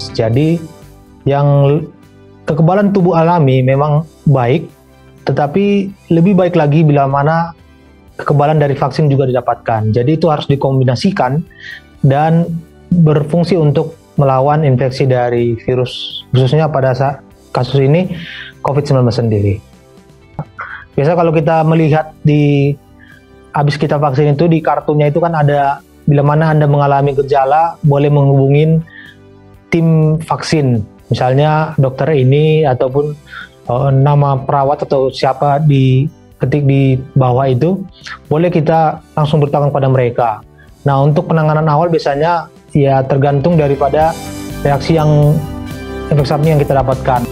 Jadi yang kekebalan tubuh alami memang baik, tetapi lebih baik lagi bila mana kekebalan dari vaksin juga didapatkan. Jadi itu harus dikombinasikan dan berfungsi untuk melawan infeksi dari virus, khususnya pada saat kasus ini COVID-19 sendiri. Biasa kalau kita melihat di habis kita vaksin itu, di kartunya itu kan ada bila mana Anda mengalami gejala boleh menghubungin tim vaksin, misalnya dokter ini ataupun nama perawat atau siapa ketik di bawah itu, boleh kita langsung bertanyakan pada mereka. Nah, untuk penanganan awal biasanya ya tergantung daripada reaksi yang efek samping yang kita dapatkan.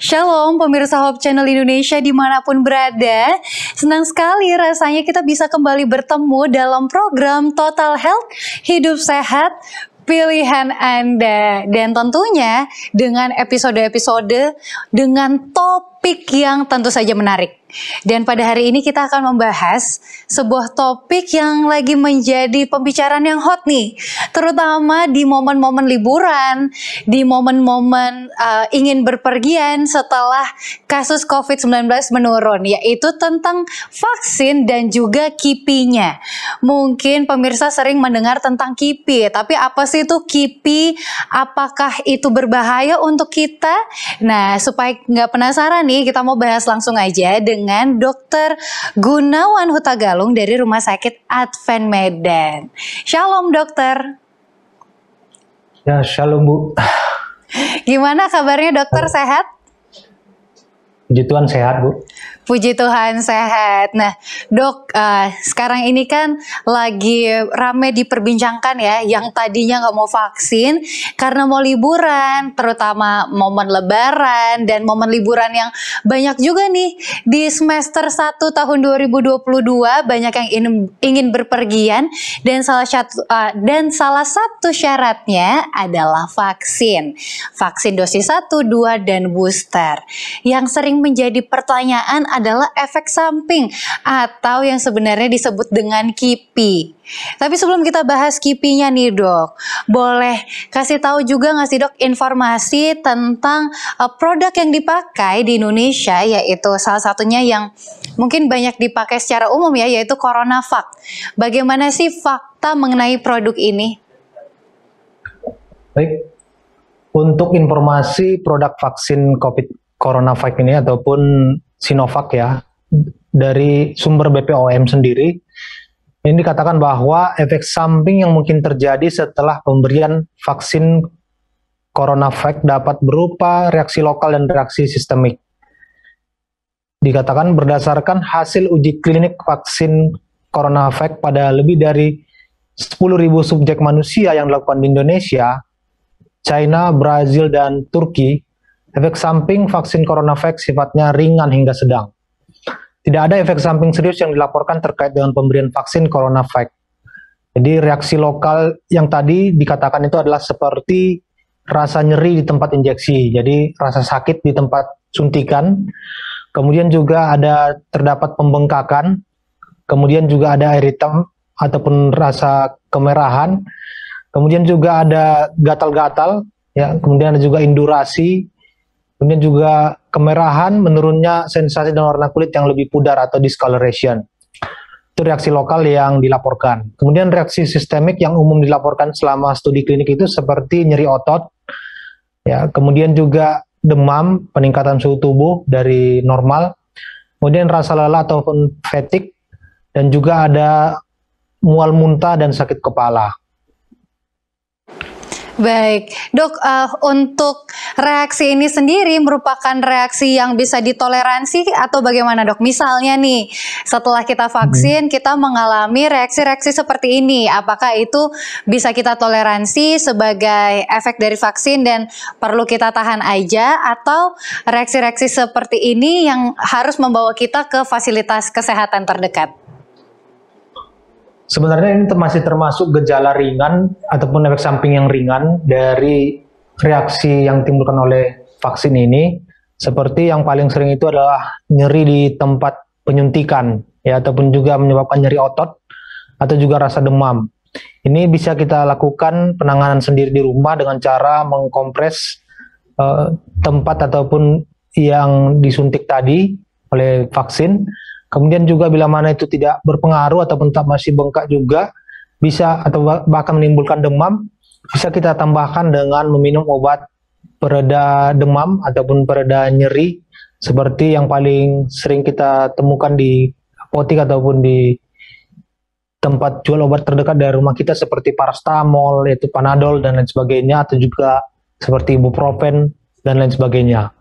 Shalom pemirsa Hope Channel Indonesia dimanapun berada. Senang sekali rasanya kita bisa kembali bertemu dalam program Total Health, Hidup Sehat, Pilihan Anda. Dan tentunya dengan episode-episode dengan topik yang tentu saja menarik. Dan pada hari ini kita akan membahas sebuah topik yang lagi menjadi pembicaraan yang hot nih, terutama di momen-momen liburan, di momen-momen ingin berpergian setelah kasus COVID-19 menurun, yaitu tentang vaksin dan juga KIPI-nya. Mungkin pemirsa sering mendengar tentang KIPI, tapi apa sih itu KIPI? Apakah itu berbahaya untuk kita? Nah, supaya nggak penasaran nih, kita mau bahas langsung aja dengan Dr. Gunawan Hutagalung dari Rumah Sakit Advent Medan. Shalom dokter. Ya, shalom Bu. Gimana kabarnya dokter, sehat? Puji Tuhan sehat Bu. Puji Tuhan sehat. Nah dok, sekarang ini kan lagi rame diperbincangkan ya, yang tadinya nggak mau vaksin karena mau liburan, terutama momen lebaran dan momen liburan yang banyak juga nih di semester 1 tahun 2022, banyak yang ingin berpergian dan salah satu syaratnya adalah vaksin dosis 1, 2, dan booster. Yang sering menjadi pertanyaan adalah efek samping atau yang sebenarnya disebut dengan KIPI. Tapi sebelum kita bahas KIPI-nya nih dok, boleh kasih tahu juga nggak sih dok informasi tentang produk yang dipakai di Indonesia, yaitu salah satunya yang mungkin banyak dipakai secara umum ya, yaitu CoronaVac. Bagaimana sih fakta mengenai produk ini? Baik, untuk informasi produk vaksin CoronaVac ini ataupun Sinovac ya, dari sumber BPOM sendiri, ini dikatakan bahwa efek samping yang mungkin terjadi setelah pemberian vaksin CoronaVac dapat berupa reaksi lokal dan reaksi sistemik. Dikatakan berdasarkan hasil uji klinik vaksin CoronaVac pada lebih dari 10.000 subjek manusia yang dilakukan di Indonesia, China, Brazil, dan Turki, efek samping vaksin CoronaVac sifatnya ringan hingga sedang. Tidak ada efek samping serius yang dilaporkan terkait dengan pemberian vaksin CoronaVac. Jadi reaksi lokal yang tadi dikatakan itu adalah seperti rasa nyeri di tempat injeksi, jadi rasa sakit di tempat suntikan, kemudian juga terdapat pembengkakan, kemudian juga ada air hitam ataupun rasa kemerahan, kemudian juga ada gatal-gatal, ya, kemudian ada juga indurasi, kemudian juga kemerahan, menurunnya sensasi dan warna kulit yang lebih pudar atau discoloration. Itu reaksi lokal yang dilaporkan. Kemudian reaksi sistemik yang umum dilaporkan selama studi klinik itu seperti nyeri otot, ya, kemudian juga demam, peningkatan suhu tubuh dari normal, kemudian rasa lelah ataupun fatigue, dan juga ada mual muntah dan sakit kepala. Baik, Dok, untuk reaksi ini sendiri merupakan reaksi yang bisa ditoleransi atau bagaimana, Dok? Misalnya nih, setelah kita vaksin, kita mengalami reaksi-reaksi seperti ini. Apakah itu bisa kita toleransi sebagai efek dari vaksin dan perlu kita tahan aja, atau reaksi-reaksi seperti ini yang harus membawa kita ke fasilitas kesehatan terdekat? Sebenarnya ini masih termasuk gejala ringan ataupun efek samping yang ringan dari reaksi yang timbulkan oleh vaksin ini. Seperti yang paling sering itu adalah nyeri di tempat penyuntikan, ya, ataupun juga menyebabkan nyeri otot atau juga rasa demam. Ini bisa kita lakukan penanganan sendiri di rumah dengan cara mengkompres tempat ataupun yang disuntik tadi oleh vaksin. Kemudian juga bila mana itu tidak berpengaruh ataupun tak masih bengkak juga bisa atau bahkan menimbulkan demam, bisa kita tambahkan dengan meminum obat pereda demam ataupun pereda nyeri seperti yang paling sering kita temukan di apotek ataupun di tempat jual obat terdekat dari rumah kita seperti paracetamol, yaitu Panadol dan lain sebagainya, atau juga seperti ibuprofen dan lain sebagainya.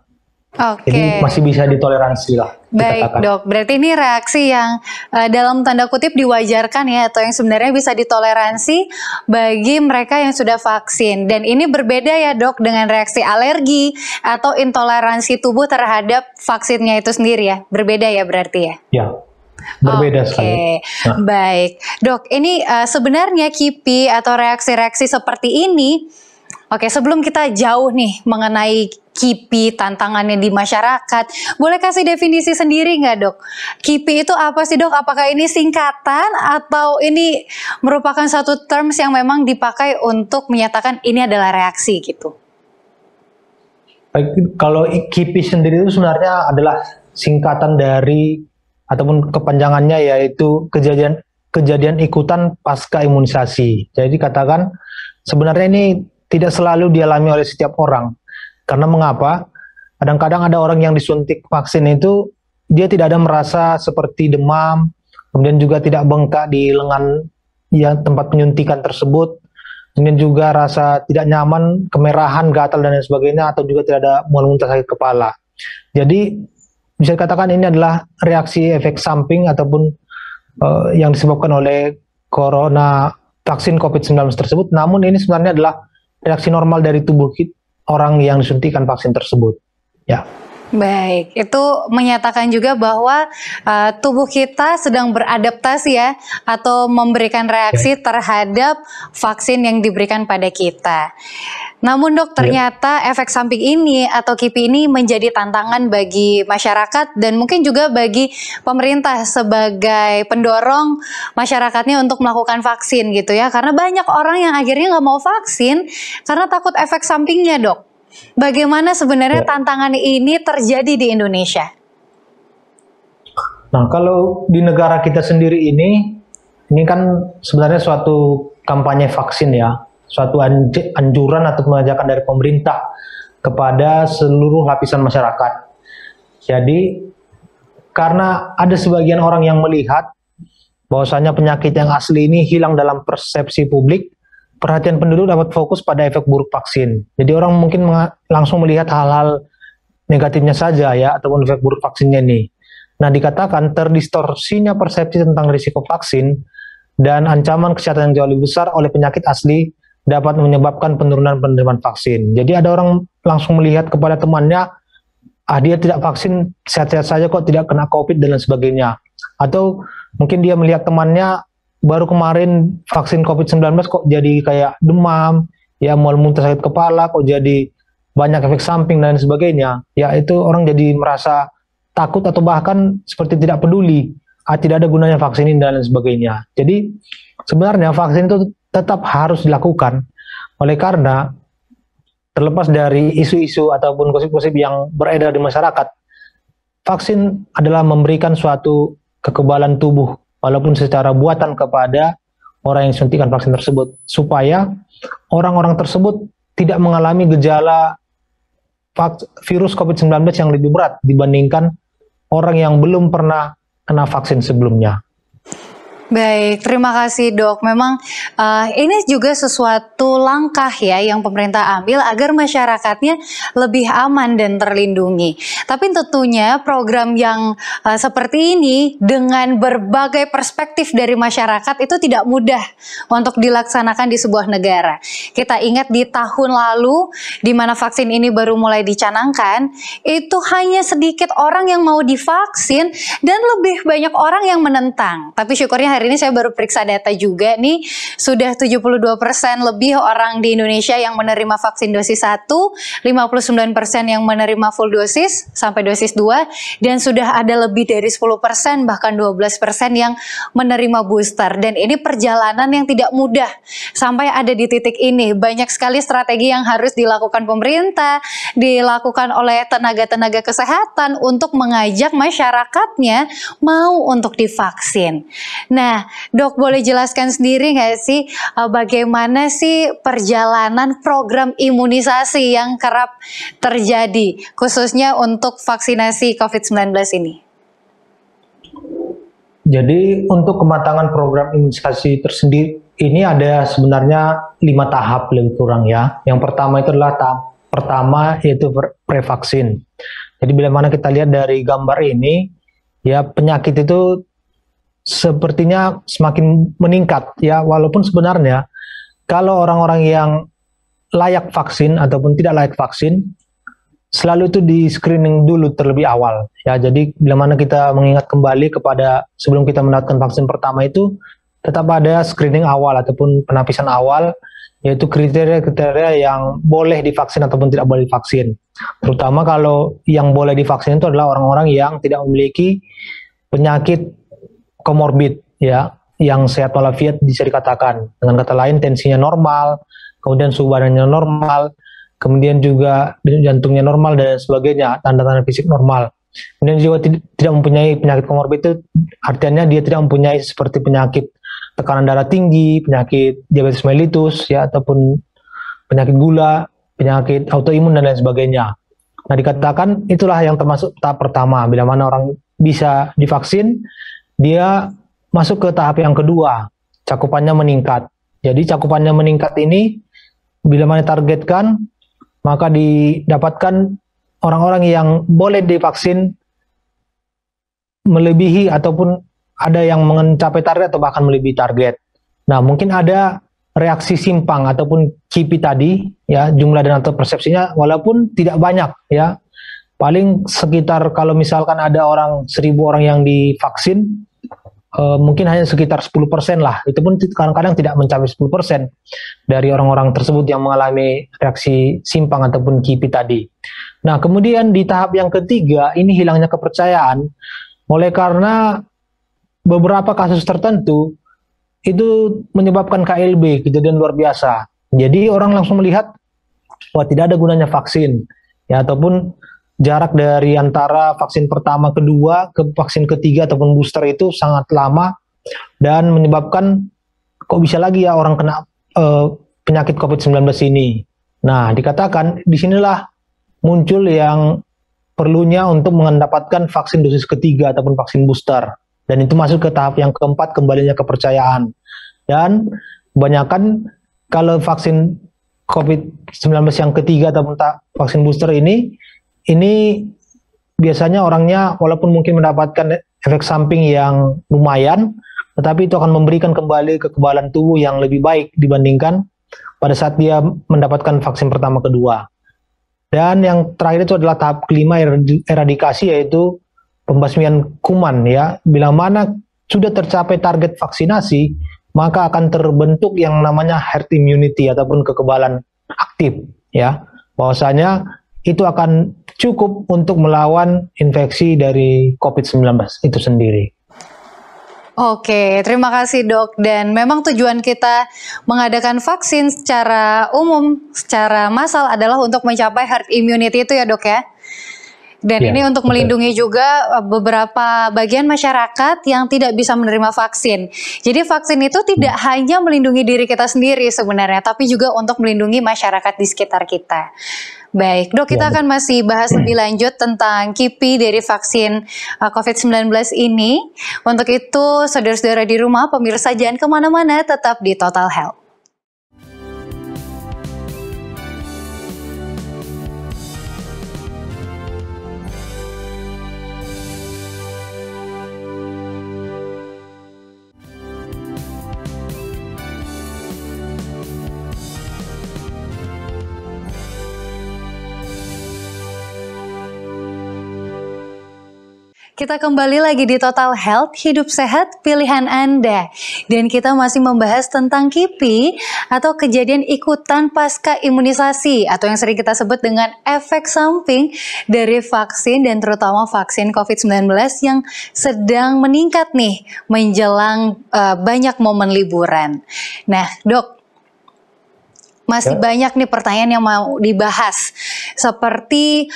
Jadi masih bisa ditoleransi lah. Baik, Dok. Berarti ini reaksi yang dalam tanda kutip diwajarkan ya, atau yang sebenarnya bisa ditoleransi bagi mereka yang sudah vaksin. Dan ini berbeda ya, Dok, dengan reaksi alergi atau intoleransi tubuh terhadap vaksinnya itu sendiri ya. Berbeda ya berarti ya? Ya, berbeda sekali. Nah. Baik, Dok. Ini sebenarnya KIPI atau reaksi-reaksi seperti ini, sebelum kita jauh nih mengenai KIPI, tantangannya di masyarakat, boleh kasih definisi sendiri nggak, Dok? KIPI itu apa sih, Dok? Apakah ini singkatan atau ini merupakan satu terms yang memang dipakai untuk menyatakan ini adalah reaksi gitu? Baik, kalau KIPI sendiri itu sebenarnya adalah singkatan dari ataupun kepanjangannya yaitu kejadian ikutan pasca imunisasi. Jadi katakan sebenarnya ini tidak selalu dialami oleh setiap orang. Karena mengapa? Kadang-kadang ada orang yang disuntik vaksin itu dia tidak ada merasa seperti demam, kemudian juga tidak bengkak di lengan ya tempat penyuntikan tersebut, kemudian juga rasa tidak nyaman, kemerahan, gatal dan lain sebagainya, atau juga tidak ada mual muntah sakit kepala. Jadi bisa dikatakan ini adalah reaksi efek samping ataupun yang disebabkan oleh vaksin COVID-19 tersebut. Namun ini sebenarnya adalah reaksi normal dari tubuh orang yang disuntikan vaksin tersebut. Ya. Baik, itu menyatakan juga bahwa tubuh kita sedang beradaptasi ya, atau memberikan reaksi terhadap vaksin yang diberikan pada kita. Namun, Dok, ternyata efek samping ini atau KIPI ini menjadi tantangan bagi masyarakat dan mungkin juga bagi pemerintah sebagai pendorong masyarakatnya untuk melakukan vaksin gitu ya. Karena banyak orang yang akhirnya nggak mau vaksin karena takut efek sampingnya, Dok. Bagaimana sebenarnya tantangan ini terjadi di Indonesia? Nah, kalau di negara kita sendiri ini kan sebenarnya suatu kampanye vaksin ya, suatu anjuran atau pengajakan dari pemerintah kepada seluruh lapisan masyarakat. Jadi, karena ada sebagian orang yang melihat bahwasanya penyakit yang asli ini hilang dalam persepsi publik, perhatian penduduk dapat fokus pada efek buruk vaksin. Jadi orang mungkin langsung melihat hal-hal negatifnya saja ya, ataupun efek buruk vaksinnya ini. Nah, dikatakan terdistorsinya persepsi tentang risiko vaksin dan ancaman kesehatan yang jauh lebih besar oleh penyakit asli dapat menyebabkan penurunan penerimaan vaksin. Jadi ada orang langsung melihat kepada temannya, dia tidak vaksin, sehat-sehat saja kok, tidak kena COVID dan lain sebagainya. Atau mungkin dia melihat temannya baru kemarin vaksin COVID-19 kok jadi kayak demam, ya mual muntah sakit kepala, kok jadi banyak efek samping dan lain sebagainya. Ya itu orang jadi merasa takut atau bahkan seperti tidak peduli, tidak ada gunanya vaksin ini dan lain sebagainya. Jadi sebenarnya vaksin itu tetap harus dilakukan, oleh karena terlepas dari isu-isu ataupun gosip-gosip yang beredar di masyarakat, vaksin adalah memberikan suatu kekebalan tubuh walaupun secara buatan kepada orang yang disuntikan vaksin tersebut, supaya orang-orang tersebut tidak mengalami gejala virus COVID-19 yang lebih berat dibandingkan orang yang belum pernah kena vaksin sebelumnya. Baik, terima kasih Dok. Memang ini juga sesuatu langkah ya yang pemerintah ambil agar masyarakatnya lebih aman dan terlindungi. Tapi tentunya program yang seperti ini dengan berbagai perspektif dari masyarakat itu tidak mudah untuk dilaksanakan di sebuah negara. Kita ingat di tahun lalu di mana vaksin ini baru mulai dicanangkan, itu hanya sedikit orang yang mau divaksin dan lebih banyak orang yang menentang. Tapi syukurnya hari ini saya baru periksa data juga nih, sudah 72% lebih orang di Indonesia yang menerima vaksin dosis 1, 59% yang menerima full dosis sampai dosis 2, dan sudah ada lebih dari 10% bahkan 12% yang menerima booster. Dan ini perjalanan yang tidak mudah sampai ada di titik ini. Banyak sekali strategi yang harus dilakukan pemerintah, dilakukan oleh tenaga-tenaga kesehatan untuk mengajak masyarakatnya mau untuk divaksin. Nah, Dok, boleh jelaskan sendiri nggak sih bagaimana sih perjalanan program imunisasi yang kerap terjadi, khususnya untuk vaksinasi COVID-19 ini? Jadi untuk kematangan program imunisasi tersendiri ini ada sebenarnya 5 tahap lebih kurang ya. Yang pertama itu adalah tahap pertama yaitu prevaksin. Jadi bila mana kita lihat dari gambar ini, ya penyakit itu sepertinya semakin meningkat ya, walaupun sebenarnya kalau orang-orang yang layak vaksin ataupun tidak layak vaksin selalu itu di screening dulu terlebih awal ya. Jadi bila mana kita mengingat kembali kepada sebelum kita mendapatkan vaksin pertama itu tetap ada screening awal ataupun penapisan awal, yaitu kriteria-kriteria yang boleh divaksin ataupun tidak boleh divaksin. Terutama kalau yang boleh divaksin itu adalah orang-orang yang tidak memiliki penyakit komorbid ya, yang sehat walafiat bisa dikatakan. Dengan kata lain tensinya normal, kemudian suhu badannya normal, kemudian juga jantungnya normal dan sebagainya, tanda-tanda fisik normal. Kemudian juga tidak mempunyai penyakit komorbid itu artinya dia tidak mempunyai seperti penyakit tekanan darah tinggi, penyakit diabetes mellitus ya, ataupun penyakit gula, penyakit autoimun dan lain sebagainya. Nah, dikatakan itulah yang termasuk tahap pertama. Bila mana orang bisa divaksin, dia masuk ke tahap yang kedua, cakupannya meningkat. Jadi cakupannya meningkat ini bila mana targetkan, maka didapatkan orang-orang yang boleh divaksin melebihi ataupun ada yang mencapai target atau bahkan melebihi target. Nah, mungkin ada reaksi simpang ataupun KIPI tadi ya, jumlah dan atau persepsinya walaupun tidak banyak ya. Paling sekitar kalau misalkan ada 1.000 orang yang divaksin, mungkin hanya sekitar 10% lah. Itu pun kadang-kadang tidak mencapai 10% dari orang-orang tersebut yang mengalami reaksi simpang ataupun KIPI tadi. Nah, kemudian di tahap yang ketiga, ini hilangnya kepercayaan oleh karena beberapa kasus tertentu itu menyebabkan KLB, kejadian luar biasa. Jadi orang langsung melihat, wah tidak ada gunanya vaksin, ya, ataupun jarak dari antara vaksin pertama, kedua ke vaksin ketiga ataupun booster itu sangat lama dan menyebabkan kok bisa lagi ya orang kena penyakit COVID-19 ini. Nah, dikatakan disinilah muncul yang perlunya untuk mendapatkan vaksin dosis ketiga ataupun vaksin booster. Dan itu masuk ke tahap yang keempat, kembalinya kepercayaan. Dan kebanyakan kalau vaksin COVID-19 yang ketiga ataupun vaksin booster ini biasanya orangnya walaupun mungkin mendapatkan efek samping yang lumayan, tetapi itu akan memberikan kembali kekebalan tubuh yang lebih baik dibandingkan pada saat dia mendapatkan vaksin pertama kedua. Dan yang terakhir itu adalah tahap kelima, eradikasi, yaitu pembasmian kuman ya. Bila mana sudah tercapai target vaksinasi, maka akan terbentuk yang namanya herd immunity ataupun kekebalan aktif ya. Bahwasanya itu akan cukup untuk melawan infeksi dari COVID-19 itu sendiri. Oke, terima kasih Dok. Dan memang tujuan kita mengadakan vaksin secara umum, secara massal adalah untuk mencapai herd immunity itu ya Dok ya. Dan Ya, ini untuk betul. melindungi juga beberapa bagian masyarakat yang tidak bisa menerima vaksin. Jadi vaksin itu tidak hanya melindungi diri kita sendiri sebenarnya, tapi juga untuk melindungi masyarakat di sekitar kita. Baik, Dok, kita akan masih bahas lebih lanjut tentang KIPI dari vaksin COVID-19 ini. Untuk itu, saudara-saudara di rumah, pemirsa jangan kemana-mana, tetap di Total Health. Kita kembali lagi di Total Health, hidup sehat, pilihan Anda. Dan kita masih membahas tentang KIPI atau kejadian ikutan pasca imunisasi atau yang sering kita sebut dengan efek samping dari vaksin dan terutama vaksin COVID-19 yang sedang meningkat nih menjelang banyak momen liburan. Nah, Dok, masih banyak nih pertanyaan yang mau dibahas. Seperti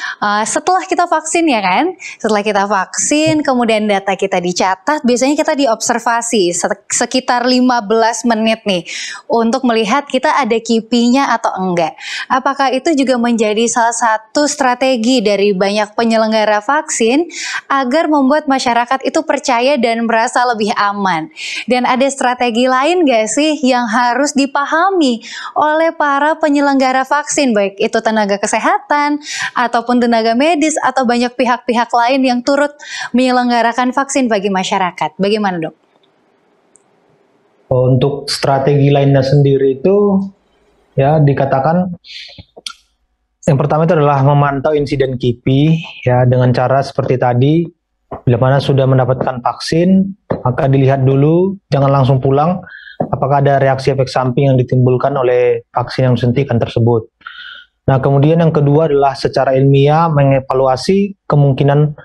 setelah kita vaksin ya kan, setelah kita vaksin kemudian data kita dicatat, biasanya kita diobservasi sekitar 15 menit nih untuk melihat kita ada KIPI-nya atau enggak. Apakah itu juga menjadi salah satu strategi dari banyak penyelenggara vaksin agar membuat masyarakat itu percaya dan merasa lebih aman? Dan ada strategi lain nggak sih yang harus dipahami oleh para penyelenggara vaksin, baik itu tenaga kesehatan ataupun tenaga medis atau banyak pihak-pihak lain yang turut menyelenggarakan vaksin bagi masyarakat? Bagaimana, Dok? Untuk strategi lainnya sendiri itu ya dikatakan yang pertama itu adalah memantau insiden KIPI ya dengan cara seperti tadi, bila mana sudah mendapatkan vaksin maka dilihat dulu, jangan langsung pulang apakah ada reaksi efek samping yang ditimbulkan oleh vaksin yang disuntikan tersebut. Nah, kemudian yang kedua adalah secara ilmiah mengevaluasi kemungkinan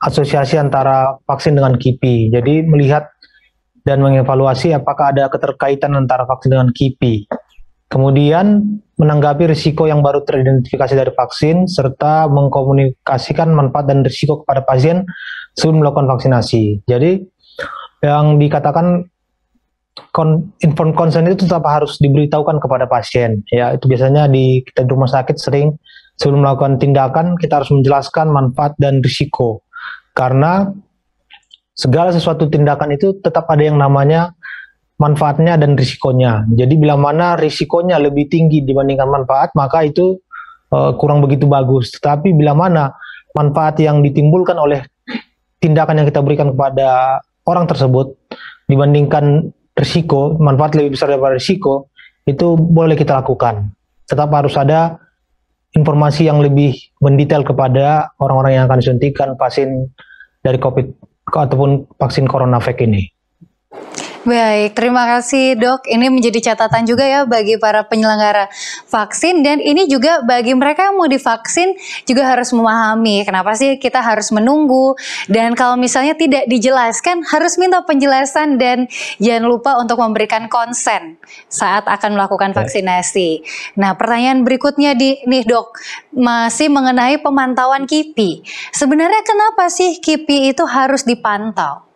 asosiasi antara vaksin dengan KIPI. Jadi melihat dan mengevaluasi apakah ada keterkaitan antara vaksin dengan KIPI. Kemudian menanggapi risiko yang baru teridentifikasi dari vaksin serta mengkomunikasikan manfaat dan risiko kepada pasien sebelum melakukan vaksinasi. Jadi yang dikatakan informed consent itu tetap harus diberitahukan kepada pasien. Ya, itu biasanya kita di rumah sakit sering sebelum melakukan tindakan kita harus menjelaskan manfaat dan risiko. Karena segala sesuatu tindakan itu tetap ada yang namanya manfaatnya dan risikonya. Jadi bila mana risikonya lebih tinggi dibandingkan manfaat, maka itu kurang begitu bagus. Tetapi bila mana manfaat yang ditimbulkan oleh tindakan yang kita berikan kepada orang tersebut dibandingkan risiko, manfaat lebih besar daripada risiko, itu boleh kita lakukan. Tetap harus ada informasi yang lebih mendetail kepada orang-orang yang akan disuntikan vaksin dari COVID ataupun vaksin CoronaVac ini. Baik, terima kasih, Dok. Ini menjadi catatan juga ya bagi para penyelenggara vaksin, dan ini juga bagi mereka yang mau divaksin juga harus memahami kenapa sih kita harus menunggu, dan kalau misalnya tidak dijelaskan harus minta penjelasan dan jangan lupa untuk memberikan konsen saat akan melakukan vaksinasi. Nah, pertanyaan berikutnya nih, Dok, masih mengenai pemantauan KIPI. Sebenarnya kenapa sih KIPI itu harus dipantau?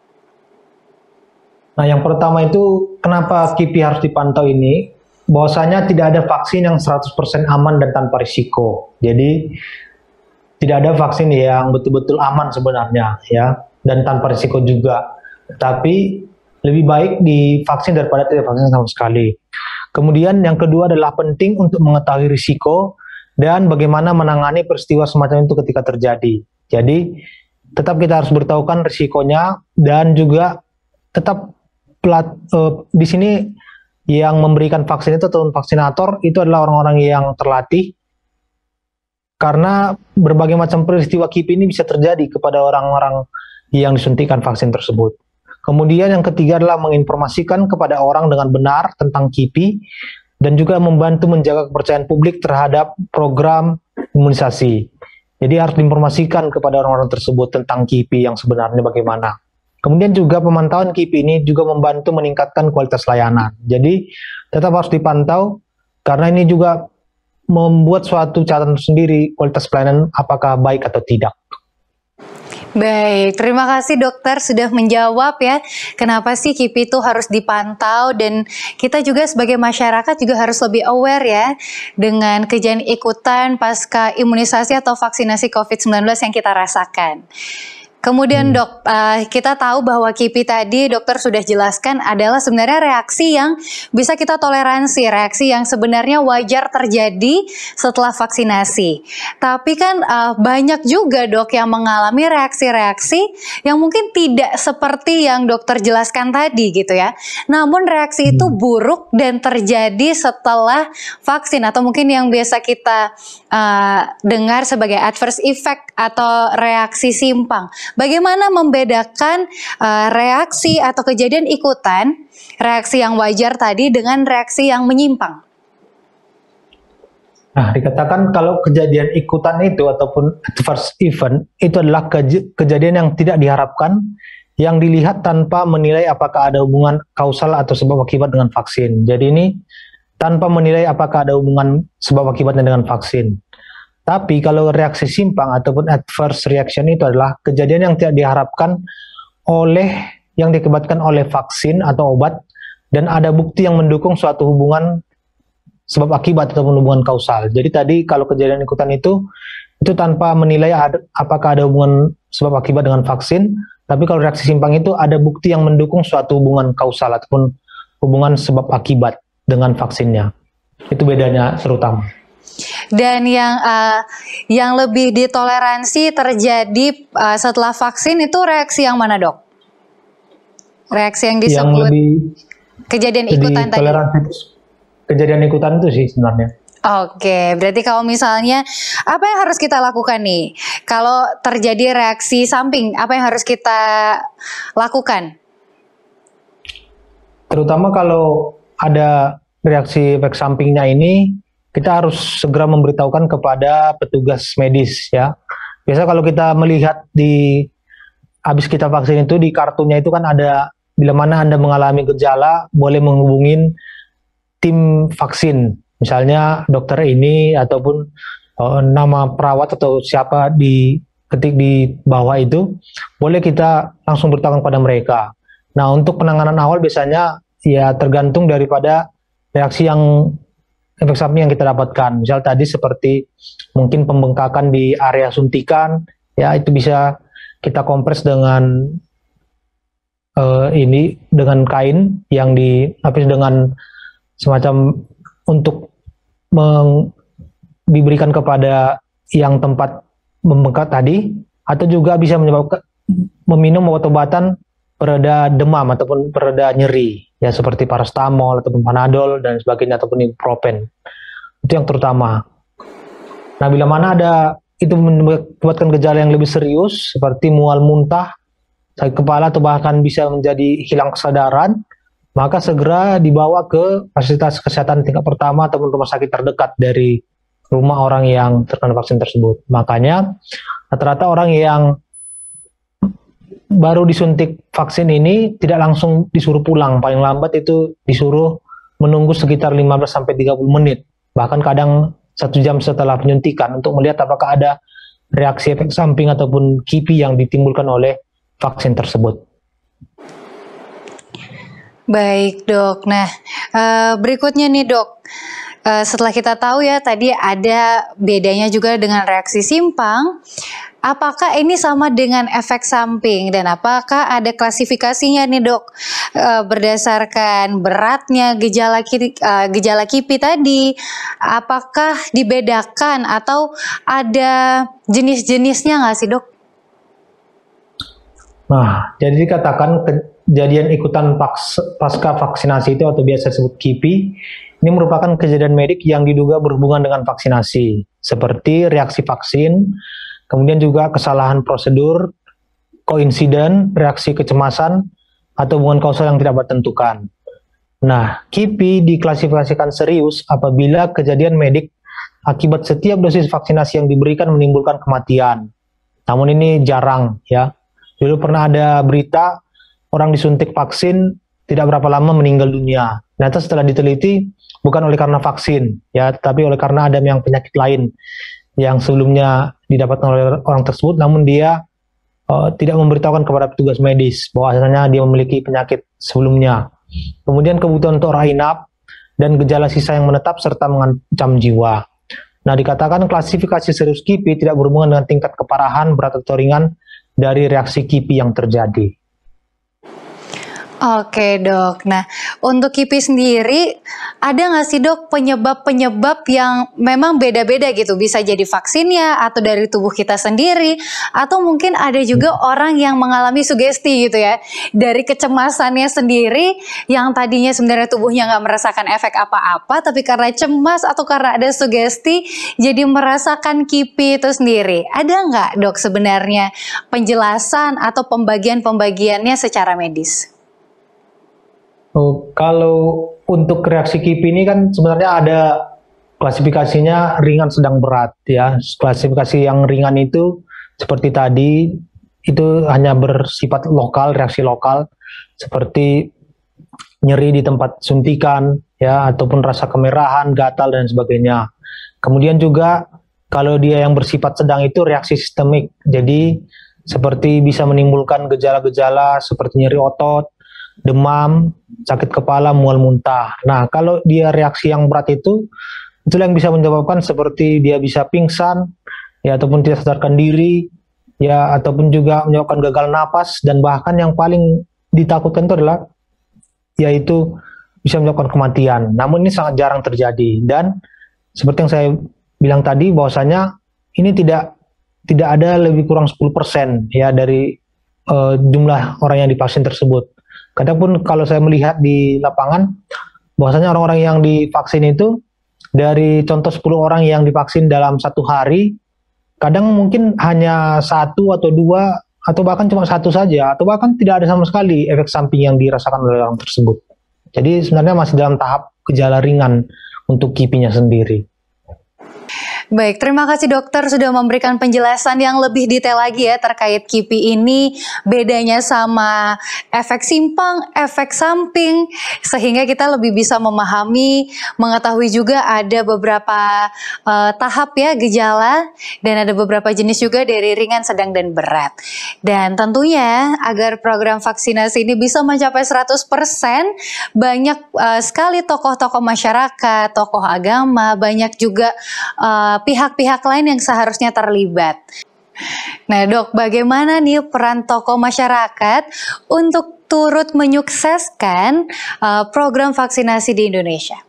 Nah, yang pertama itu kenapa KIPI harus dipantau ini, bahwasanya tidak ada vaksin yang 100% aman dan tanpa risiko. Jadi tidak ada vaksin yang betul-betul aman sebenarnya ya, dan tanpa risiko juga. Tapi lebih baik divaksin daripada tidak vaksin sama sekali. Kemudian yang kedua adalah penting untuk mengetahui risiko dan bagaimana menangani peristiwa semacam itu ketika terjadi. Jadi tetap kita harus beritahukan risikonya, dan juga tetap di sini yang memberikan vaksin itu atau vaksinator itu adalah orang-orang yang terlatih, karena berbagai macam peristiwa KIPI ini bisa terjadi kepada orang-orang yang disuntikan vaksin tersebut. Kemudian yang ketiga adalah menginformasikan kepada orang dengan benar tentang KIPI dan juga membantu menjaga kepercayaan publik terhadap program imunisasi. Jadi harus diinformasikan kepada orang-orang tersebut tentang KIPI yang sebenarnya bagaimana. Kemudian juga pemantauan KIPI ini juga membantu meningkatkan kualitas layanan. Jadi tetap harus dipantau karena ini juga membuat suatu catatan sendiri kualitas pelayanan apakah baik atau tidak. Baik, terima kasih dokter sudah menjawab ya. Kenapa sih KIPI itu harus dipantau, dan kita juga sebagai masyarakat juga harus lebih aware ya dengan kejadian ikutan pasca imunisasi atau vaksinasi COVID-19 yang kita rasakan. Kemudian dok, kita tahu bahwa KIPI tadi dokter sudah jelaskan adalah sebenarnya reaksi yang bisa kita toleransi, reaksi yang sebenarnya wajar terjadi setelah vaksinasi. Tapi kan banyak juga dok yang mengalami reaksi-reaksi yang mungkin tidak seperti yang dokter jelaskan tadi gitu ya. Namun reaksi itu buruk dan terjadi setelah vaksin, atau mungkin yang biasa kita dengar sebagai adverse effect atau reaksi simpang. Bagaimana membedakan reaksi atau kejadian ikutan, reaksi yang wajar tadi dengan reaksi yang menyimpang? Nah, dikatakan kalau kejadian ikutan itu ataupun adverse event itu adalah kejadian yang tidak diharapkan, yang dilihat tanpa menilai apakah ada hubungan kausal atau sebab akibat dengan vaksin. Jadi ini tanpa menilai apakah ada hubungan sebab akibatnya dengan vaksin. Tapi kalau reaksi simpang ataupun adverse reaction itu adalah kejadian yang tidak diharapkan yang diakibatkan oleh vaksin atau obat, dan ada bukti yang mendukung suatu hubungan sebab akibat ataupun hubungan kausal. Jadi tadi kalau kejadian ikutan itu tanpa menilai apakah ada hubungan sebab akibat dengan vaksin, tapi kalau reaksi simpang itu ada bukti yang mendukung suatu hubungan kausal ataupun hubungan sebab akibat dengan vaksinnya. Itu bedanya terutama. Dan yang lebih ditoleransi terjadi setelah vaksin itu reaksi yang mana dok? Reaksi yang disebut yang lebih kejadian ikutan tadi. Kejadian ikutan itu sih sebenarnya. Oke, berarti kalau misalnya apa yang harus kita lakukan nih? Kalau terjadi reaksi samping, apa yang harus kita lakukan? Terutama kalau ada reaksi efek sampingnya ini, kita harus segera memberitahukan kepada petugas medis ya. Biasa kalau kita melihat habis kita vaksin itu di kartunya itu kan ada bila mana Anda mengalami gejala boleh menghubungin tim vaksin. Misalnya dokter ini ataupun nama perawat atau siapa diketik di bawah itu, boleh kita langsung beritahukan kepada mereka. Nah, untuk penanganan awal biasanya ya tergantung daripada reaksi efek samping yang kita dapatkan. Misal tadi seperti mungkin pembengkakan di area suntikan, ya itu bisa kita kompres dengan dengan kain yang dilapis dengan semacam untuk diberikan kepada yang tempat membengkak tadi, atau juga bisa menyebabkan meminum obat-obatan pereda demam ataupun pereda nyeri ya, seperti paracetamol ataupun panadol dan sebagainya, ataupun ibuprofen. Itu yang terutama. Nah, bila mana itu menyebabkan gejala yang lebih serius seperti mual, muntah, sakit kepala, atau bahkan bisa menjadi hilang kesadaran, maka segera dibawa ke fasilitas kesehatan tingkat pertama ataupun rumah sakit terdekat dari rumah orang yang terkena vaksin tersebut. Makanya rata-rata orang yang baru disuntik vaksin ini tidak langsung disuruh pulang, paling lambat itu disuruh menunggu sekitar 15-30 menit, bahkan kadang 1 jam setelah penyuntikan untuk melihat apakah ada reaksi efek samping ataupun KIPI yang ditimbulkan oleh vaksin tersebut. Baik dok, nah berikutnya nih dok, setelah kita tahu ya tadi ada bedanya juga dengan reaksi simpang, apakah ini sama dengan efek samping, dan apakah ada klasifikasinya nih dok, berdasarkan beratnya gejala KIPI tadi, apakah dibedakan atau ada jenis-jenisnya nggak sih dok? Nah, jadi dikatakan kejadian ikutan pasca vaksinasi itu atau biasa disebut KIPI, ini merupakan kejadian medik yang diduga berhubungan dengan vaksinasi, seperti reaksi vaksin, kemudian juga kesalahan prosedur, koinsiden, reaksi kecemasan, atau hubungan kausal yang tidak bertentukan. Nah, KIPI diklasifikasikan serius apabila kejadian medik akibat setiap dosis vaksinasi yang diberikan menimbulkan kematian. Namun ini jarang ya. Dulu pernah ada berita orang disuntik vaksin tidak berapa lama meninggal dunia. Ternyata setelah diteliti bukan oleh karena vaksin ya, tapi oleh karena ada yang penyakit lain yang sebelumnya didapatkan oleh orang tersebut, namun dia tidak memberitahukan kepada petugas medis bahwasanya dia memiliki penyakit sebelumnya. Kemudian kebutuhan untuk rawat inap dan gejala sisa yang menetap serta mengancam jiwa. Nah, dikatakan klasifikasi serius KIPI tidak berhubungan dengan tingkat keparahan, berat atau ringan dari reaksi KIPI yang terjadi. Oke dok, nah untuk KIPI sendiri ada nggak sih dok penyebab-penyebab yang memang beda-beda gitu, bisa jadi vaksinnya atau dari tubuh kita sendiri, atau mungkin ada juga orang yang mengalami sugesti gitu ya, dari kecemasannya sendiri yang tadinya sebenarnya tubuhnya nggak merasakan efek apa-apa, tapi karena cemas atau karena ada sugesti jadi merasakan KIPI itu sendiri. Ada nggak dok sebenarnya penjelasan atau pembagian-pembagiannya secara medis? Kalau untuk reaksi KIPI ini kan sebenarnya ada klasifikasinya ringan, sedang, berat ya. Klasifikasi yang ringan itu seperti tadi itu hanya bersifat lokal, reaksi lokal seperti nyeri di tempat suntikan ya, ataupun rasa kemerahan, gatal dan sebagainya. Kemudian juga kalau dia yang bersifat sedang itu reaksi sistemik. Jadi seperti bisa menimbulkan gejala-gejala seperti nyeri otot, demam, sakit kepala, mual muntah. Nah, kalau dia reaksi yang berat itulah yang bisa menyebabkan seperti dia bisa pingsan, ya, ataupun tidak sadarkan diri, ya, ataupun juga menyebabkan gagal napas, dan bahkan yang paling ditakutkan itu adalah, yaitu bisa menyebabkan kematian. Namun ini sangat jarang terjadi, dan seperti yang saya bilang tadi, bahwasanya ini tidak ada lebih kurang 10% ya dari jumlah orang yang divaksin tersebut. Kadang pun kalau saya melihat di lapangan, bahwasanya orang-orang yang divaksin itu, dari contoh 10 orang yang divaksin dalam satu hari, kadang mungkin hanya 1 atau 2, atau bahkan cuma 1 saja, atau bahkan tidak ada sama sekali efek samping yang dirasakan oleh orang tersebut. Jadi sebenarnya masih dalam tahap gejala ringan untuk KIPI-nya sendiri. Baik, terima kasih dokter sudah memberikan penjelasan yang lebih detail lagi ya terkait KIPI ini, bedanya sama efek simpang, efek samping, sehingga kita lebih bisa memahami, mengetahui juga ada beberapa tahap ya gejala, dan ada beberapa jenis juga dari ringan, sedang, dan berat. Dan tentunya agar program vaksinasi ini bisa mencapai 100%, banyak sekali tokoh-tokoh masyarakat, tokoh agama, banyak juga pihak-pihak lain yang seharusnya terlibat. Nah dok, bagaimana nih peran tokoh masyarakat untuk turut menyukseskan program vaksinasi di Indonesia?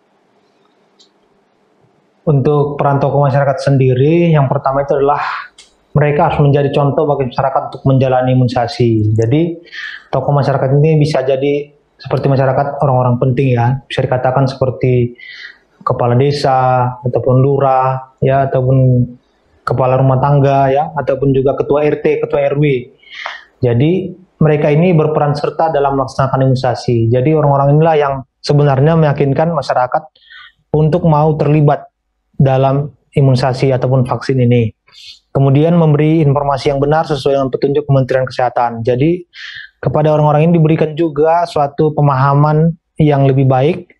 Untuk peran tokoh masyarakat sendiri, yang pertama itu adalah mereka harus menjadi contoh bagi masyarakat untuk menjalani imunisasi. Jadi tokoh masyarakat ini bisa jadi seperti masyarakat orang-orang penting ya, bisa dikatakan seperti kepala desa, ataupun lurah, ya, ataupun kepala rumah tangga, ya, ataupun juga ketua RT, ketua RW. Jadi mereka ini berperan serta dalam melaksanakan imunisasi. Jadi orang-orang inilah yang sebenarnya meyakinkan masyarakat untuk mau terlibat dalam imunisasi ataupun vaksin ini. Kemudian memberi informasi yang benar sesuai dengan petunjuk Kementerian Kesehatan. Jadi kepada orang-orang ini diberikan juga suatu pemahaman yang lebih baik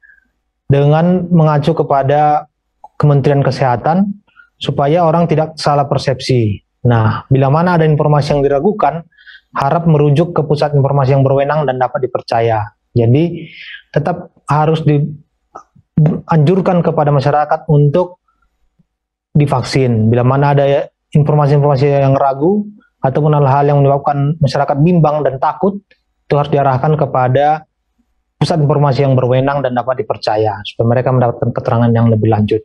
dengan mengacu kepada Kementerian Kesehatan supaya orang tidak salah persepsi. Nah, bila mana ada informasi yang diragukan, harap merujuk ke pusat informasi yang berwenang dan dapat dipercaya. Jadi, tetap harus dianjurkan kepada masyarakat untuk divaksin. Bila mana ada informasi-informasi yang ragu ataupun hal-hal yang menyebabkan masyarakat bimbang dan takut, itu harus diarahkan kepada pusat informasi yang berwenang dan dapat dipercaya supaya mereka mendapatkan keterangan yang lebih lanjut.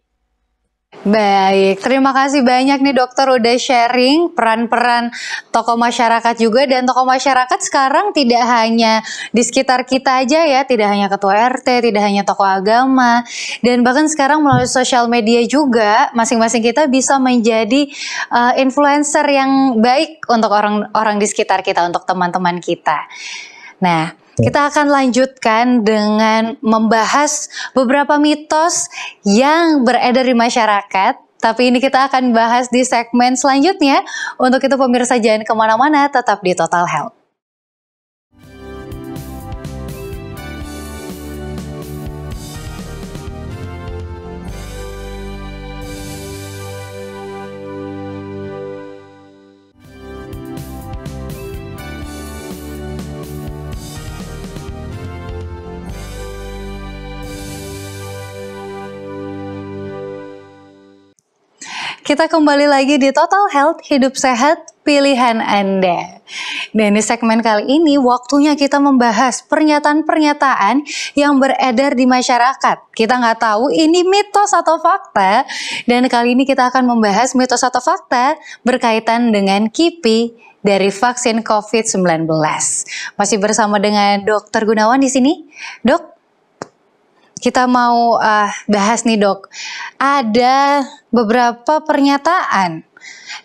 Baik, terima kasih banyak nih dokter udah sharing peran-peran tokoh masyarakat juga, dan tokoh masyarakat sekarang tidak hanya di sekitar kita aja ya, tidak hanya ketua RT, tidak hanya tokoh agama, dan bahkan sekarang melalui sosial media juga masing-masing kita bisa menjadi influencer yang baik untuk orang-orang di sekitar kita, untuk teman-teman kita. Nah, kita akan lanjutkan dengan membahas beberapa mitos yang beredar di masyarakat. Tapi ini kita akan bahas di segmen selanjutnya. Untuk itu pemirsa jangan kemana-mana, tetap di Total Health. kita kembali lagi di Total Health, hidup sehat, pilihan Anda. Dan di segmen kali ini waktunya kita membahas pernyataan-pernyataan yang beredar di masyarakat. Kita nggak tahu ini mitos atau fakta, dan kali ini kita akan membahas mitos atau fakta berkaitan dengan KIPI dari vaksin COVID-19. Masih bersama dengan Dr. Gunawan di sini. Dok, kita mau bahas nih dok, ada beberapa pernyataan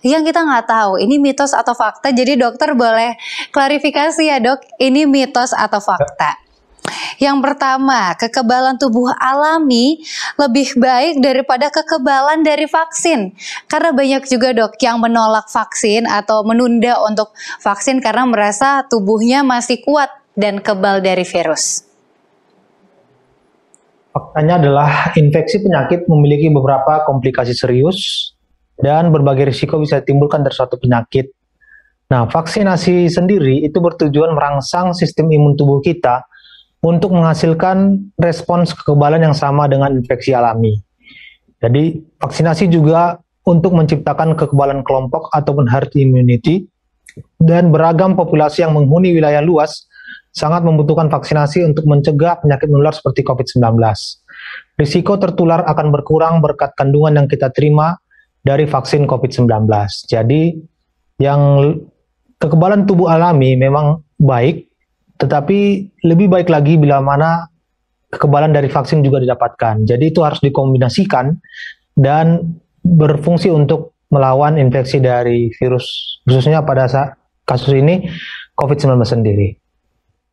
yang kita nggak tahu ini mitos atau fakta, jadi dokter boleh klarifikasi ya dok, ini mitos atau fakta. Yang pertama, kekebalan tubuh alami lebih baik daripada kekebalan dari vaksin. Karena banyak juga dok yang menolak vaksin atau menunda untuk vaksin karena merasa tubuhnya masih kuat dan kebal dari virus. Faktanya adalah infeksi penyakit memiliki beberapa komplikasi serius dan berbagai risiko bisa ditimbulkan dari suatu penyakit. Nah, vaksinasi sendiri itu bertujuan merangsang sistem imun tubuh kita untuk menghasilkan respons kekebalan yang sama dengan infeksi alami. Jadi, vaksinasi juga untuk menciptakan kekebalan kelompok ataupun herd immunity, dan beragam populasi yang menghuni wilayah luas sangat membutuhkan vaksinasi untuk mencegah penyakit menular seperti COVID-19. Risiko tertular akan berkurang berkat kandungan yang kita terima dari vaksin COVID-19. Jadi, yang kekebalan tubuh alami memang baik, tetapi lebih baik lagi bila mana kekebalan dari vaksin juga didapatkan. Jadi itu harus dikombinasikan dan berfungsi untuk melawan infeksi dari virus, khususnya pada saat kasus ini COVID-19 sendiri.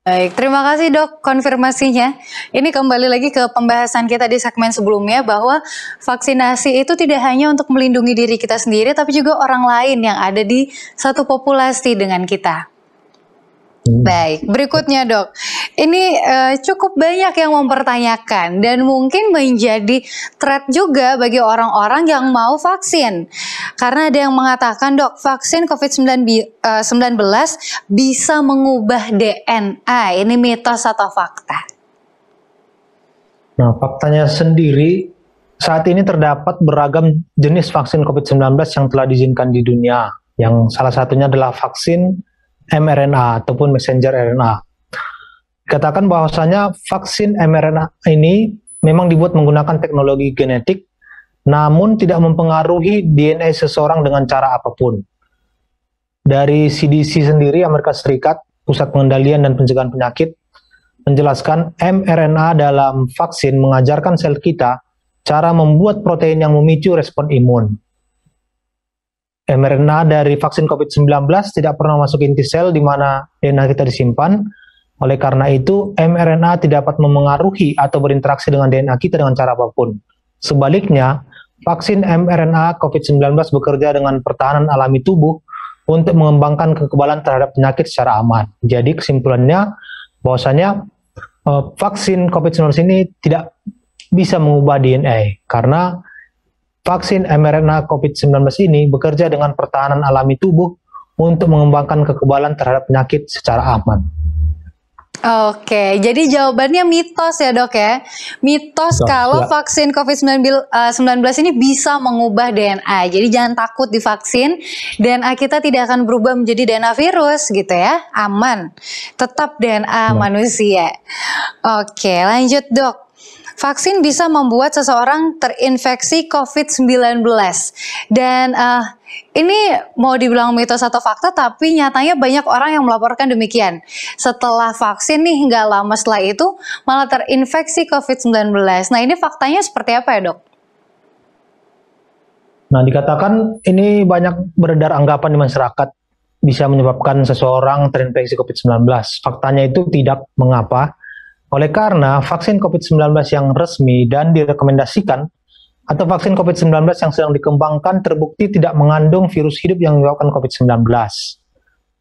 Baik, terima kasih dok konfirmasinya. Ini kembali lagi ke pembahasan kita di segmen sebelumnya bahwa vaksinasi itu tidak hanya untuk melindungi diri kita sendiri, tapi juga orang lain yang ada di satu populasi dengan kita. Baik, berikutnya dok, ini cukup banyak yang mempertanyakan dan mungkin menjadi threat juga bagi orang-orang yang mau vaksin. Karena ada yang mengatakan dok, vaksin COVID-19 bisa mengubah DNA, ini mitos atau fakta? Nah, faktanya sendiri, saat ini terdapat beragam jenis vaksin COVID-19 yang telah diizinkan di dunia, yang salah satunya adalah vaksin mRNA ataupun messenger RNA. Katakan bahwasanya vaksin mRNA ini memang dibuat menggunakan teknologi genetik, namun tidak mempengaruhi DNA seseorang dengan cara apapun. Dari CDC sendiri, Amerika Serikat, Pusat Pengendalian dan Pencegahan Penyakit, menjelaskan mRNA dalam vaksin mengajarkan sel kita cara membuat protein yang memicu respon imun. mRNA dari vaksin COVID-19 tidak pernah masuk inti sel di mana DNA kita disimpan. Oleh karena itu, mRNA tidak dapat memengaruhi atau berinteraksi dengan DNA kita dengan cara apapun. Sebaliknya, vaksin mRNA COVID-19 bekerja dengan pertahanan alami tubuh untuk mengembangkan kekebalan terhadap penyakit secara aman. Jadi kesimpulannya bahwasanya vaksin COVID-19 ini tidak bisa mengubah DNA karena vaksin mRNA COVID-19 ini bekerja dengan pertahanan alami tubuh untuk mengembangkan kekebalan terhadap penyakit secara aman. Oke, jadi jawabannya mitos ya dok ya. Mitos kalau vaksin COVID-19 ini bisa mengubah DNA. Jadi jangan takut divaksin, DNA kita tidak akan berubah menjadi DNA virus gitu ya. Aman, tetap DNA manusia. Oke, lanjut dok. Vaksin bisa membuat seseorang terinfeksi COVID-19 dan ini mau dibilang mitos atau fakta, tapi nyatanya banyak orang yang melaporkan demikian. Setelah vaksin nih, nggak lama setelah itu malah terinfeksi COVID-19. Nah ini faktanya seperti apa ya dok? Nah dikatakan ini banyak beredar anggapan di masyarakat bisa menyebabkan seseorang terinfeksi COVID-19. Faktanya itu tidak. Mengapa? Oleh karena vaksin COVID-19 yang resmi dan direkomendasikan atau vaksin COVID-19 yang sedang dikembangkan terbukti tidak mengandung virus hidup yang menyebabkan COVID-19.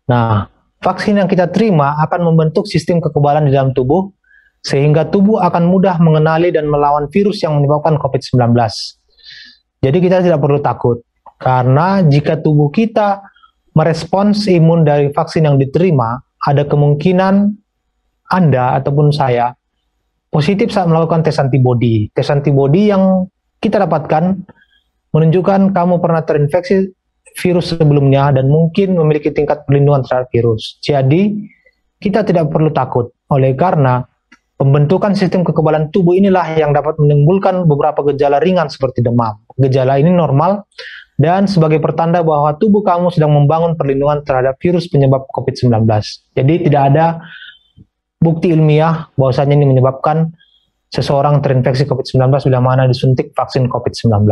Nah, vaksin yang kita terima akan membentuk sistem kekebalan di dalam tubuh sehingga tubuh akan mudah mengenali dan melawan virus yang menyebabkan COVID-19. Jadi kita tidak perlu takut karena jika tubuh kita merespons imun dari vaksin yang diterima, ada kemungkinan Anda ataupun saya positif saat melakukan tes antibodi. Tes antibodi yang kita dapatkan menunjukkan kamu pernah terinfeksi virus sebelumnya dan mungkin memiliki tingkat perlindungan terhadap virus. Jadi, kita tidak perlu takut. Oleh karena pembentukan sistem kekebalan tubuh inilah yang dapat menimbulkan beberapa gejala ringan seperti demam. Gejala ini normal dan sebagai pertanda bahwa tubuh kamu sedang membangun perlindungan terhadap virus penyebab COVID-19. Jadi tidak ada bukti ilmiah bahwasanya ini menyebabkan seseorang terinfeksi COVID-19 bila mana disuntik vaksin COVID-19.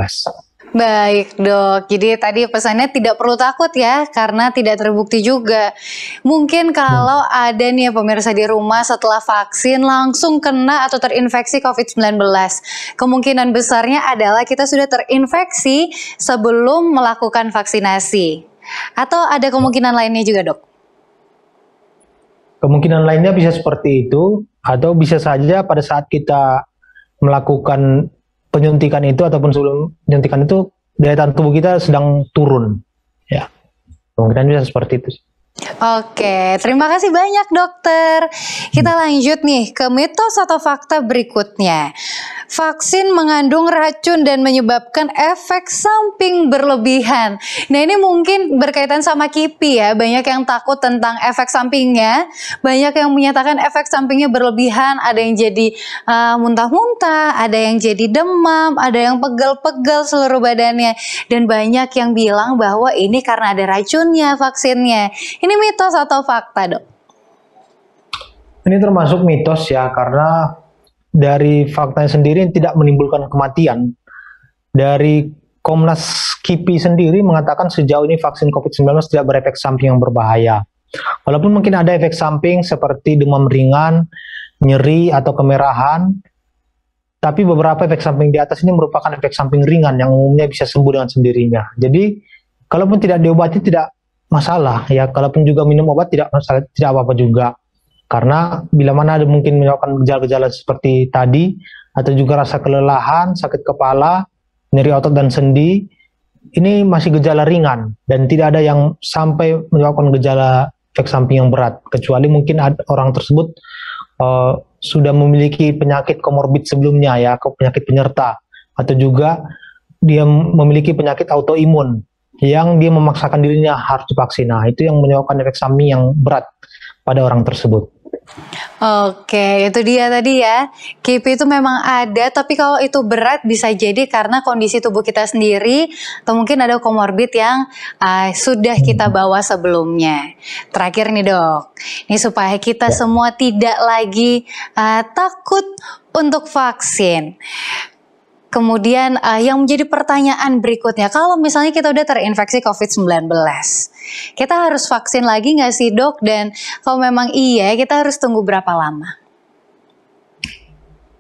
Baik dok, jadi tadi pesannya tidak perlu takut ya, karena tidak terbukti juga. Mungkin kalau ada nih pemirsa di rumah setelah vaksin langsung kena atau terinfeksi COVID-19, kemungkinan besarnya adalah kita sudah terinfeksi sebelum melakukan vaksinasi. Atau ada kemungkinan lainnya juga dok? Kemungkinan lainnya bisa seperti itu, atau bisa saja pada saat kita melakukan penyuntikan itu ataupun sebelum penyuntikan itu daya tahan tubuh kita sedang turun, ya. Kemungkinan bisa seperti itu. Oke, terima kasih banyak dokter. Kita lanjut nih ke mitos atau fakta berikutnya. Vaksin mengandung racun dan menyebabkan efek samping berlebihan. Nah ini mungkin berkaitan sama KIPI ya. Banyak yang takut tentang efek sampingnya. Banyak yang menyatakan efek sampingnya berlebihan. Ada yang jadi muntah-muntah, ada yang jadi demam, ada yang pegel-pegel seluruh badannya. Dan banyak yang bilang bahwa ini karena ada racunnya vaksinnya. Ini mitos atau fakta dok? Ini termasuk mitos ya, karena dari faktanya sendiri tidak menimbulkan kematian. Dari Komnas KIPI sendiri mengatakan sejauh ini vaksin COVID-19 tidak berefek samping yang berbahaya. Walaupun mungkin ada efek samping seperti demam ringan, nyeri, atau kemerahan, tapi beberapa efek samping di atas ini merupakan efek samping ringan yang umumnya bisa sembuh dengan sendirinya. Jadi, kalaupun tidak diobati tidak masalah ya, kalaupun juga minum obat tidak masalah, tidak apa-apa juga. Karena bila mana ada mungkin menyebabkan gejala-gejala seperti tadi, atau juga rasa kelelahan, sakit kepala, nyeri otot dan sendi, ini masih gejala ringan dan tidak ada yang sampai menyebabkan gejala efek samping yang berat, kecuali mungkin orang tersebut sudah memiliki penyakit komorbid sebelumnya ya, penyakit penyerta, atau juga dia memiliki penyakit autoimun yang dia memaksakan dirinya harus divaksin. Nah, itu yang menyebabkan efek samping yang berat pada orang tersebut. Oke, itu dia tadi ya. KIPI itu memang ada, tapi kalau itu berat bisa jadi karena kondisi tubuh kita sendiri atau mungkin ada komorbid yang sudah kita bawa sebelumnya. Terakhir nih dok, ini supaya kita semua tidak lagi takut untuk vaksin. Kemudian yang menjadi pertanyaan berikutnya, kalau misalnya kita udah terinfeksi COVID-19, kita harus vaksin lagi nggak sih dok? Dan kalau memang iya, kita harus tunggu berapa lama?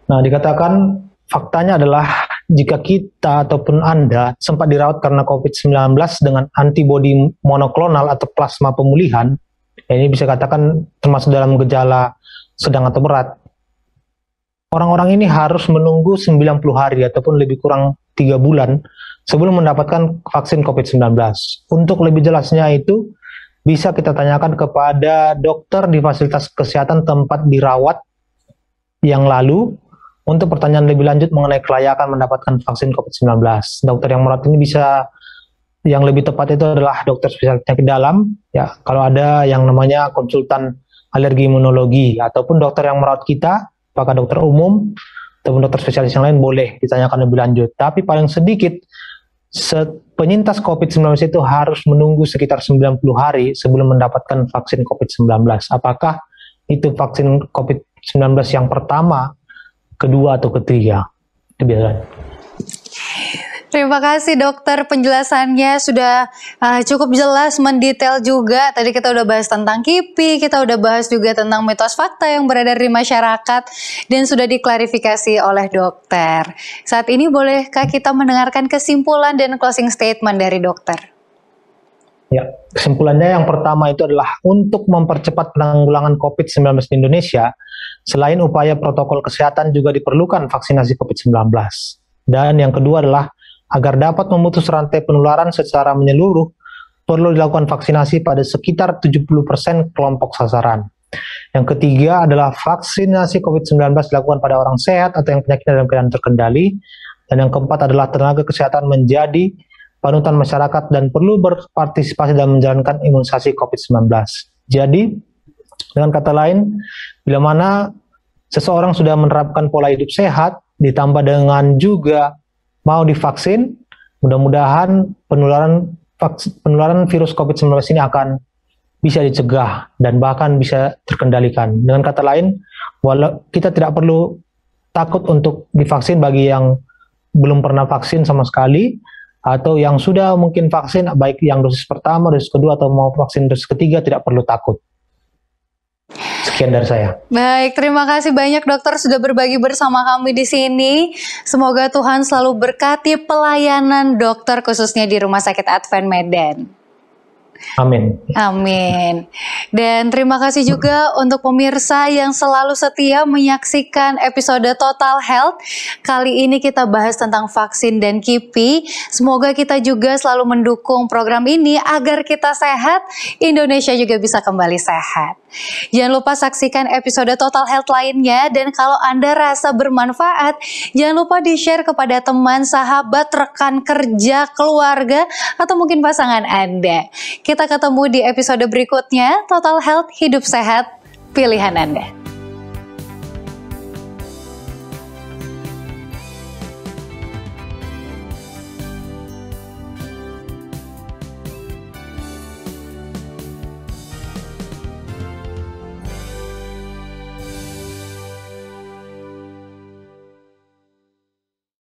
Nah, dikatakan faktanya adalah jika kita ataupun Anda sempat dirawat karena COVID-19 dengan antibodi monoklonal atau plasma pemulihan, ini bisa katakan termasuk dalam gejala sedang atau berat. Orang-orang ini harus menunggu 90 hari ataupun lebih kurang 3 bulan sebelum mendapatkan vaksin COVID-19. Untuk lebih jelasnya itu bisa kita tanyakan kepada dokter di fasilitas kesehatan tempat dirawat yang lalu untuk pertanyaan lebih lanjut mengenai kelayakan mendapatkan vaksin COVID-19. Dokter yang merawat ini bisa, yang lebih tepat itu adalah dokter spesialis penyakit dalam, ya, kalau ada yang namanya konsultan alergi imunologi, ataupun dokter yang merawat kita, apakah dokter umum ataupun dokter spesialis yang lain, boleh ditanyakan lebih lanjut. Tapi paling sedikit penyintas COVID-19 itu harus menunggu sekitar 90 hari sebelum mendapatkan vaksin COVID-19. Apakah itu vaksin COVID-19 yang pertama, kedua, atau ketiga? Itu biasanya. Terima kasih dokter, penjelasannya sudah cukup jelas, mendetail juga. Tadi kita udah bahas tentang KIPI, kita udah bahas juga tentang mitos fakta yang beredar di masyarakat, dan sudah diklarifikasi oleh dokter. Saat ini bolehkah kita mendengarkan kesimpulan dan closing statement dari dokter? Ya, kesimpulannya yang pertama itu adalah untuk mempercepat penanggulangan COVID-19 di Indonesia, selain upaya protokol kesehatan juga diperlukan vaksinasi COVID-19. Dan yang kedua adalah agar dapat memutus rantai penularan secara menyeluruh, perlu dilakukan vaksinasi pada sekitar 70% kelompok sasaran. Yang ketiga adalah vaksinasi COVID-19 dilakukan pada orang sehat atau yang penyakitnya dalam keadaan terkendali. Dan yang keempat adalah tenaga kesehatan menjadi panutan masyarakat dan perlu berpartisipasi dalam menjalankan imunisasi COVID-19. Jadi, dengan kata lain, bila mana seseorang sudah menerapkan pola hidup sehat, ditambah dengan juga mau divaksin, mudah-mudahan penularan virus COVID-19 ini akan bisa dicegah dan bahkan bisa terkendalikan. Dengan kata lain, walau kita tidak perlu takut untuk divaksin bagi yang belum pernah vaksin sama sekali, atau yang sudah mungkin vaksin, baik yang dosis pertama, dosis kedua, atau mau vaksin dosis ketiga, tidak perlu takut. Sekian dari saya. Baik, terima kasih banyak dokter sudah berbagi bersama kami di sini. Semoga Tuhan selalu berkati pelayanan dokter khususnya di Rumah Sakit Advent Medan. Amin. Amin. Dan terima kasih juga untuk pemirsa yang selalu setia menyaksikan episode Total Health. Kali ini kita bahas tentang vaksin dan KIPI. Semoga kita juga selalu mendukung program ini agar kita sehat, Indonesia juga bisa kembali sehat. Jangan lupa saksikan episode Total Health lainnya, dan kalau Anda rasa bermanfaat, jangan lupa di-share kepada teman, sahabat, rekan kerja, keluarga, atau mungkin pasangan Anda. Kita ketemu di episode berikutnya. Total Health, hidup sehat, pilihan Anda.